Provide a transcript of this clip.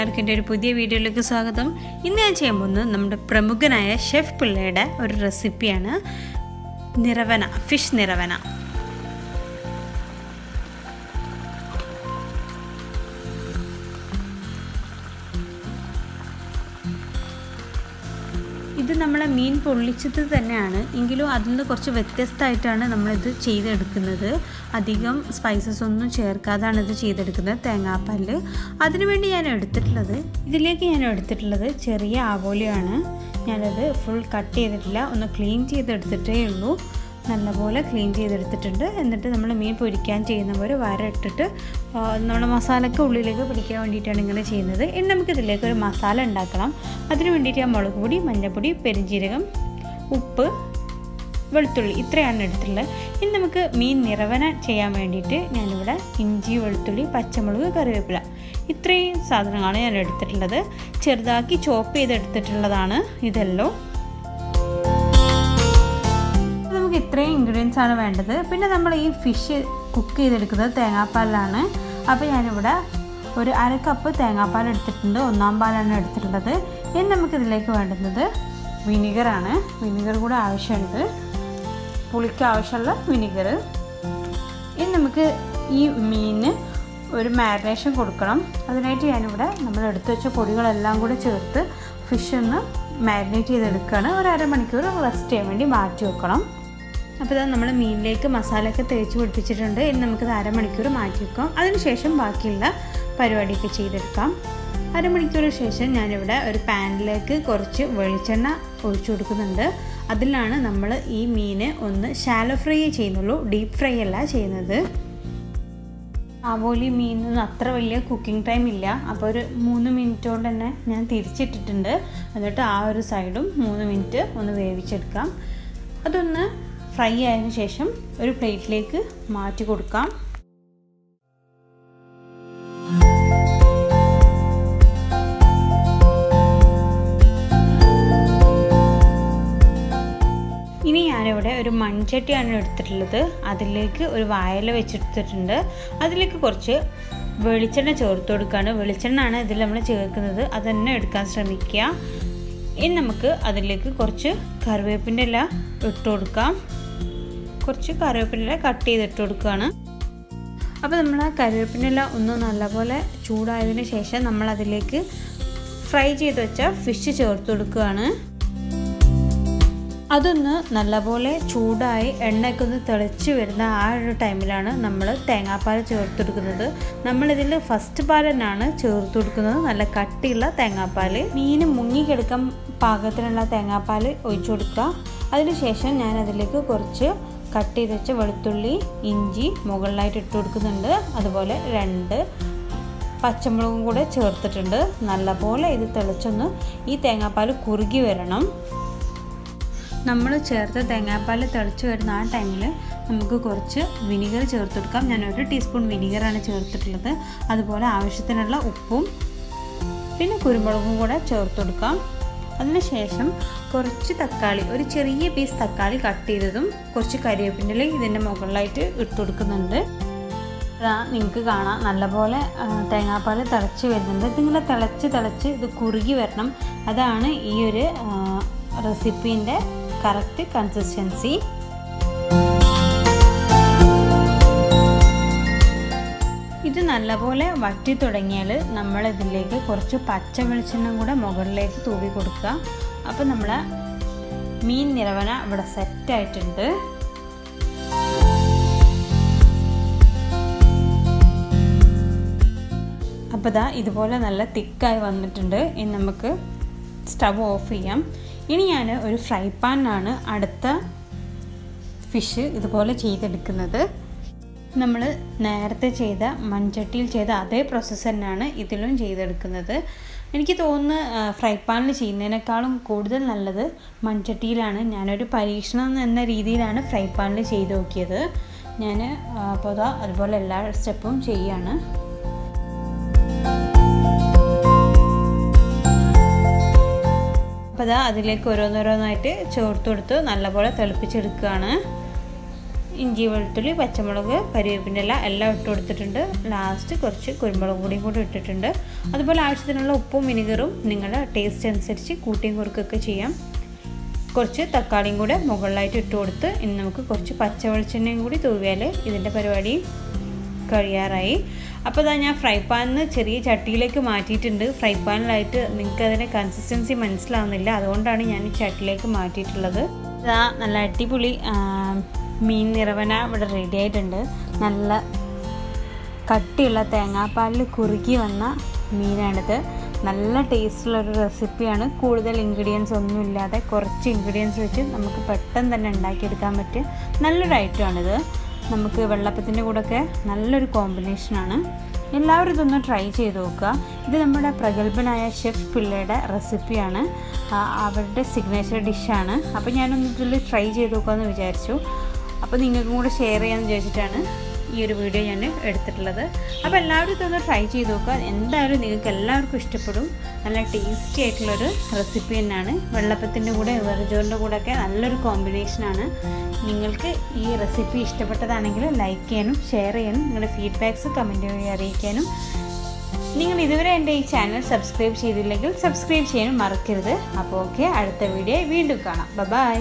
എല്ലാവർക്കും എൻ്റെ ഒരു പുതിയ വീഡിയോയിലേക്ക് സ്വാഗതം. ഇന്ന് ഞാൻ ചെയ്യാൻ പോകുന്നത് നമ്മുടെ പ്രമുഖനായ ഷെഫ് പിള്ളയുടെ ഒരു റെസിപ്പിയാണ് നിറവന, ഫിഷ് നിറവന. ഇത് നമ്മളെ മീൻ പൊള്ളിച്ചത് തന്നെയാണ്, എങ്കിലും അതിൽ നിന്ന് കുറച്ച് വ്യത്യസ്തമായിട്ടാണ് നമ്മളിത് ചെയ്തെടുക്കുന്നത്. അധികം സ്പൈസസ് ഒന്നും ചേർക്കാതാണ് ഇത് ചെയ്തെടുക്കുന്നത്, തേങ്ങാപ്പാല്. അതിനുവേണ്ടി ഇതിലേക്ക് ഞാൻ എടുത്തിട്ടുള്ളത് ചെറിയ ആവോലിയാണ്. ഞാനത് ഫുൾ കട്ട് ചെയ്തിട്ടില്ല, ഒന്ന് ക്ലീൻ ചെയ്തെടുത്തിട്ടേ ഉള്ളൂ. നല്ലപോലെ ക്ലീൻ ചെയ്തെടുത്തിട്ടുണ്ട്. എന്നിട്ട് നമ്മൾ മീൻ പൊരിക്കാൻ ചെയ്യുന്ന പോലെ വര ഇട്ടിട്ട് നമ്മുടെ മസാലയ്ക്ക് ഉള്ളിലേക്ക് പിടിക്കാൻ വേണ്ടിയിട്ടാണ് ഇങ്ങനെ ചെയ്യുന്നത്. ഇനി നമുക്കിതിലേക്ക് ഒരു മസാല ഉണ്ടാക്കണം. അതിന് വേണ്ടിയിട്ട് ഞാൻ മുളക് പൊടി, മഞ്ഞൾപ്പൊടി, പെരുംജീരകം, ഉപ്പ്, വെളുത്തുള്ളി ഇത്രയാണ് എടുത്തിട്ടുള്ളത്. ഇനി നമുക്ക് മീൻ നിറവന ചെയ്യാൻ വേണ്ടിയിട്ട് ഞാനിവിടെ ഇഞ്ചി, വെളുത്തുള്ളി, പച്ചമുളക്, കറിവേപ്പില ഇത്രയും സാധനങ്ങളാണ് ഞാൻ എടുത്തിട്ടുള്ളത്. ചെറുതാക്കി ചോപ്പ് ചെയ്തെടുത്തിട്ടുള്ളതാണ് ഇതെല്ലാം. ഇത്രയും ഇൻഗ്രീഡിയൻസ് ആണ് വേണ്ടത്. പിന്നെ നമ്മൾ ഈ ഫിഷ് കുക്ക് ചെയ്തെടുക്കുന്നത് തേങ്ങാപ്പാലിലാണ്. അപ്പോൾ ഞാനിവിടെ ഒരു 1/2 കപ്പ് തേങ്ങാപ്പാൽ എടുത്തിട്ടുണ്ട്. 1/4 പാലാണ് എടുത്തിട്ടുള്ളത്. ഇനി നമുക്കിതിലേക്ക് വേണ്ടുന്നത് വിനിഗറാണ്. വിനിഗർ കൂടെ ആവശ്യമുണ്ട്, പുളിക്ക് ആവശ്യമുള്ള വിനിഗർ. ഇനി നമുക്ക് ഈ മീനിന് ഒരു മാരിനേഷൻ കൊടുക്കണം. അതിനായിട്ട് ഞാനിവിടെ നമ്മൾ എടുത്തു വെച്ച പൊടികളെല്ലാം കൂടെ ചേർത്ത് ഫിഷ് ഒന്ന് മാരിനേറ്റ് ചെയ്തെടുക്കുകയാണ്. ഒരു 1/2 മണിക്കൂർ റെസ്റ്റ് ചെയ്യാൻ വേണ്ടി മാറ്റി വെക്കണം. അപ്പോൾ ഇതാ നമ്മൾ മീനിലേക്ക് മസാലയൊക്കെ തേച്ച് പിടിപ്പിച്ചിട്ടുണ്ട്. ഇനി നമുക്കിത് 1/2 മണിക്കൂർ മാറ്റി വെക്കാം. അതിനുശേഷം ബാക്കിയുള്ള പരിപാടിയൊക്കെ ചെയ്തെടുക്കാം. 1/2 മണിക്കൂറിന് ശേഷം ഞാനിവിടെ ഒരു പാനിലേക്ക് കുറച്ച് വെളിച്ചെണ്ണ ഒഴിച്ചു കൊടുക്കുന്നുണ്ട്. അതിലാണ് നമ്മൾ ഈ മീന് ഒന്ന് ഷാലോ ഫ്രൈ ചെയ്യുന്നുള്ളൂ, ഡീപ്പ് ഫ്രൈ അല്ല ചെയ്യുന്നത്. ആവോലി മീനൊന്നും അത്ര വലിയ കുക്കിംഗ് ടൈം ഇല്ല. അപ്പോൾ ഒരു 3 മിനിറ്റ് കൊണ്ട് തന്നെ ഞാൻ തിരിച്ചിട്ടിട്ടുണ്ട്. എന്നിട്ട് ആ ഒരു സൈഡും 3 മിനിറ്റ് ഒന്ന് വേവിച്ചെടുക്കാം. അതൊന്ന് ഫ്രൈ ആയതിനു ശേഷം ഒരു പ്ലേറ്റിലേക്ക് മാറ്റി കൊടുക്കാം. ഇനി ഞാനിവിടെ ഒരു മൺചട്ടിയാണ് എടുത്തിട്ടുള്ളത്. അതിലേക്ക് ഒരു വാഴയില വെച്ചെടുത്തിട്ടുണ്ട്. അതിലേക്ക് കുറച്ച് വെളിച്ചെണ്ണ ചേർത്ത് കൊടുക്കുകയാണ്. വെളിച്ചെണ്ണയാണ് ഇതിൽ നമ്മൾ ചേർക്കുന്നത്, അത് തന്നെ എടുക്കാൻ ശ്രമിക്കുക. ഇനി നമുക്ക് അതിലേക്ക് കുറച്ച് കറിവേപ്പിൻ്റെ ഇല ഇട്ട് കൊടുക്കാം. കുറച്ച് കറിവേപ്പില കട്ട് ചെയ്തിട്ട് കൊടുക്കുകയാണ്. അപ്പോൾ നമ്മൾ ആ കറിവേപ്പില ഒന്ന് നല്ലപോലെ ചൂടായതിന് ശേഷം നമ്മൾ അതിലേക്ക് ഫ്രൈ ചെയ്ത് വെച്ച ഫിഷ് ചേർത്ത് കൊടുക്കുകയാണ്. അതൊന്ന് നല്ലപോലെ ചൂടായി എണ്ണയൊക്കെ ഒന്ന് തിളച്ച് വരുന്ന ആ ഒരു ടൈമിലാണ് നമ്മൾ തേങ്ങാപ്പാൽ ചേർത്ത് കൊടുക്കുന്നത്. നമ്മളിതിൽ ഫസ്റ്റ് പാൽ തന്നെയാണ് ചേർത്ത് കൊടുക്കുന്നത്, നല്ല കട്ടിയുള്ള തേങ്ങാപ്പാൽ. മീൻ മുങ്ങിക്കെടുക്കാൻ പാകത്തിനുള്ള തേങ്ങാപ്പാൽ ഒഴിച്ചു കൊടുക്കുക. അതിനുശേഷം ഞാൻ അതിലേക്ക് കുറച്ച് കട്ട് ചെയ്ത് വെച്ച വെളുത്തുള്ളി, ഇഞ്ചി മുകളിലായിട്ട് ഇട്ട് കൊടുക്കുന്നുണ്ട്. അതുപോലെ 2 പച്ചമുളകും കൂടെ ചേർത്തിട്ടുണ്ട്. നല്ലപോലെ ഇത് തിളച്ചൊന്ന് ഈ തേങ്ങാപ്പാൽ കുറുകി വരണം. നമ്മൾ ചേർത്ത തേങ്ങാപ്പാൽ തിളച്ച് വരുന്ന ആ ടൈമിൽ നമുക്ക് കുറച്ച് വിനിഗർ ചേർത്ത് കൊടുക്കാം. ഞാൻ 1 ടീസ്പൂൺ വിനിഗറാണ് ചേർത്തിട്ടുള്ളത്. അതുപോലെ ആവശ്യത്തിനുള്ള ഉപ്പും പിന്നെ കുരുമുളകും കൂടെ ചേർത്ത് കൊടുക്കാം. അതിനുശേഷം കുറച്ച് തക്കാളി, ഒരു ചെറിയ പീസ് തക്കാളി കട്ട് ചെയ്തതും കുറച്ച് കരിവേപ്പിൻ്റെ ഇതിൻ്റെ മുകളിലായിട്ട് ഇട്ട് കൊടുക്കുന്നുണ്ട്. നിങ്ങൾക്ക് കാണാം നല്ലപോലെ തേങ്ങാപ്പാൽ തിളച്ച് വരുന്നുണ്ട്. ഇതിങ്ങനെ തിളച്ച് ഇത് കുറുകി വരണം. അതാണ് ഈ ഒരു റെസിപ്പീൻ്റെ കറക്റ്റ് കൺസിസ്റ്റൻസി. ഇത് നല്ലപോലെ വറ്റി തുടങ്ങിയാൽ നമ്മളിതിലേക്ക് കുറച്ച് പച്ച വെളിച്ചെണ്ണ കൂടെ മുകളിലേക്ക് തൂവി കൊടുക്കുക. അപ്പോൾ നമ്മളെ മീൻ നിറവന ഇവിടെ സെറ്റായിട്ടുണ്ട്. അപ്പോൾ ഇതാ ഇതുപോലെ നല്ല തിക്കായി വന്നിട്ടുണ്ട്. ഇനി നമുക്ക് സ്റ്റവ് ഓഫ് ചെയ്യാം. ഇനി ഞാൻ ഒരു ഫ്രൈ പാനിലാണ് അടുത്ത ഫിഷ് ഇതുപോലെ ചെയ്തെടുക്കുന്നത്. നമ്മൾ നേരത്തെ ചെയ്ത മൺചട്ടിയിൽ ചെയ്ത അതേ പ്രോസസ്സ് തന്നെയാണ് ഇതിലും ചെയ്തെടുക്കുന്നത്. എനിക്ക് തോന്നുന്നു ഫ്രൈ പാനിൽ ചെയ്യുന്നതിനേക്കാളും കൂടുതൽ നല്ലത് മൺചട്ടിയിലാണ്. ഞാനൊരു പരീക്ഷണം എന്ന രീതിയിലാണ് ഫ്രൈ പാനിൽ ചെയ്ത് നോക്കിയത്. ഞാൻ അപ്പോൾ അതുപോലെ എല്ലാ സ്റ്റെപ്പും ചെയ്യാണ്. അപ്പോൾ അതിലേക്ക് ഓരോന്നോരോന്നായിട്ട് ചേർത്ത് കൊടുത്ത് നല്ലപോലെ തിളപ്പിച്ചെടുക്കുകയാണ്. ഇഞ്ചി വെളുത്തുള്ളി പച്ചമുളക് കരിവേപ്പിൻ്റെ ഇല എല്ലാം ഇട്ട് കൊടുത്തിട്ടുണ്ട്. ലാസ്റ്റ് കുറച്ച് കുരുമുളക് പൊടിയും കൂടി ഇട്ടിട്ടുണ്ട്. അതുപോലെ ആവശ്യത്തിനുള്ള ഉപ്പും വിനെഗറും നിങ്ങളുടെ ടേസ്റ്റ് അനുസരിച്ച് കൂട്ടിയും കുറുക്കൊക്കെ ചെയ്യാം. കുറച്ച് തക്കാളിയും കൂടെ മുകളിലായിട്ട് ഇട്ട് കൊടുത്ത് ഇനി നമുക്ക് കുറച്ച് പച്ച വെളിച്ചെണ്ണയും കൂടി തൂവിയാൽ ഇതിൻ്റെ പരിപാടി കഴിയാറായി. അപ്പോൾ ഇതാ ഞാൻ ഫ്രൈ പാനിൽ ചെറിയ ചട്ടിയിലേക്ക് മാറ്റിയിട്ടുണ്ട്. ഫ്രൈ പാനിലായിട്ട് നിങ്ങൾക്ക് അതിൻ്റെ കൺസിസ്റ്റൻസി മനസ്സിലാവുന്നില്ല, അതുകൊണ്ടാണ് ഞാൻ ഈ ചട്ടിയിലേക്ക് മാറ്റിയിട്ടുള്ളത്. ഇതാ നല്ല അടിപൊളി മീൻ നിറവന ഇവിടെ റെഡി ആയിട്ടുണ്ട്. നല്ല കട്ടിയുള്ള തേങ്ങാപ്പാലിൽ കുറുകി വന്ന മീനാണിത്. നല്ല ടേസ്റ്റുള്ളൊരു റെസിപ്പിയാണ്. കൂടുതൽ ഇൻഗ്രീഡിയൻസ് ഒന്നുമില്ലാതെ കുറച്ച് ഇൻഗ്രീഡിയൻസ് വെച്ച് നമുക്ക് പെട്ടെന്ന് തന്നെ ഉണ്ടാക്കിയെടുക്കാൻ പറ്റിയ നല്ലൊരു ഐറ്റമാണിത്. നമുക്ക് വെള്ളപ്പത്തിൻ്റെ കൂടെയൊക്കെ നല്ലൊരു കോമ്പിനേഷനാണ്. എല്ലാവരും ഇതൊന്ന് ട്രൈ ചെയ്ത് നോക്കുക. ഇത് നമ്മുടെ പ്രഗത്ഭനായ ഷെഫ് പിള്ളയുടെ റെസിപ്പിയാണ്, അവരുടെ സിഗ്നേച്ചർ ഡിഷാണ്. അപ്പോൾ ഞാനൊന്ന് ഇതിൽ ട്രൈ ചെയ്ത് നോക്കാമെന്ന് വിചാരിച്ചു. അപ്പോൾ നിങ്ങൾക്കും കൂടെ ഷെയർ ചെയ്യാമെന്ന് വിചാരിച്ചിട്ടാണ് ഈ ഒരു വീഡിയോ ഞാൻ എടുത്തിട്ടുള്ളത്. അപ്പോൾ എല്ലാവരും ഇതൊന്ന് ട്രൈ ചെയ്ത് നോക്കുക. എന്തായാലും നിങ്ങൾക്ക് എല്ലാവർക്കും ഇഷ്ടപ്പെടും. നല്ല ടേസ്റ്റി ആയിട്ടുള്ളൊരു റെസിപ്പി തന്നെയാണ്. വെള്ളപ്പത്തിൻ്റെ കൂടെ വെറുചോറിൻ്റെ കൂടെയൊക്കെ നല്ലൊരു കോമ്പിനേഷനാണ്. നിങ്ങൾക്ക് ഈ റെസിപ്പി ഇഷ്ടപ്പെട്ടതാണെങ്കിൽ ലൈക്ക് ചെയ്യാനും ഷെയർ ചെയ്യാനും നിങ്ങളുടെ ഫീഡ്ബാക്ക്സ് കമൻറ്റ് വഴി അറിയിക്കാനും, നിങ്ങൾ ഇതുവരെ എൻ്റെ ഈ ചാനൽ സബ്സ്ക്രൈബ് ചെയ്തില്ലെങ്കിൽ സബ്സ്ക്രൈബ് ചെയ്യാനും മറക്കരുത്. അപ്പോൾ ഓക്കെ, അടുത്ത വീഡിയോ വീണ്ടും കാണാം. ബൈ.